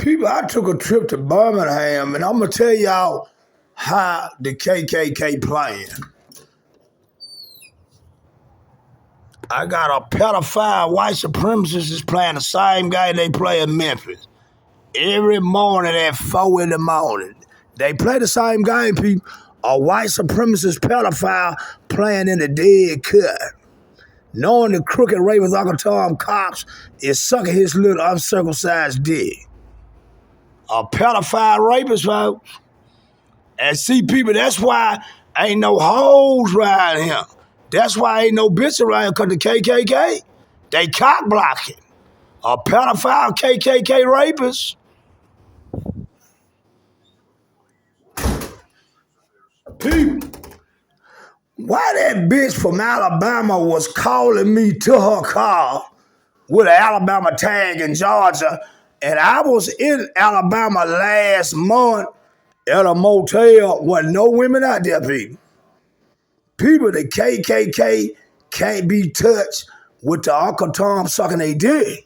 People, I took a trip to Birmingham, and I'm gonna tell y'all how the KKK playing. I got a pedophile white supremacist is playing the same game they play in Memphis. Every morning at 4 in the morning. They play the same game, people. A white supremacist pedophile playing in the dead cut. Knowing the crooked Ravens Uncle Tom cops is sucking his little uncircumcised dick. A pedophile rapist, folks. And see, people, that's why ain't no hoes around here. That's why ain't no bitch around here, because the KKK, they cock blocking. A pedophile KKK rapist. People, why that bitch from Alabama was calling me to her car with an Alabama tag in Georgia, and I was in Alabama last month at a motel with no women out there, people. People, the KKK can't be touched with the Uncle Tom sucking a dick.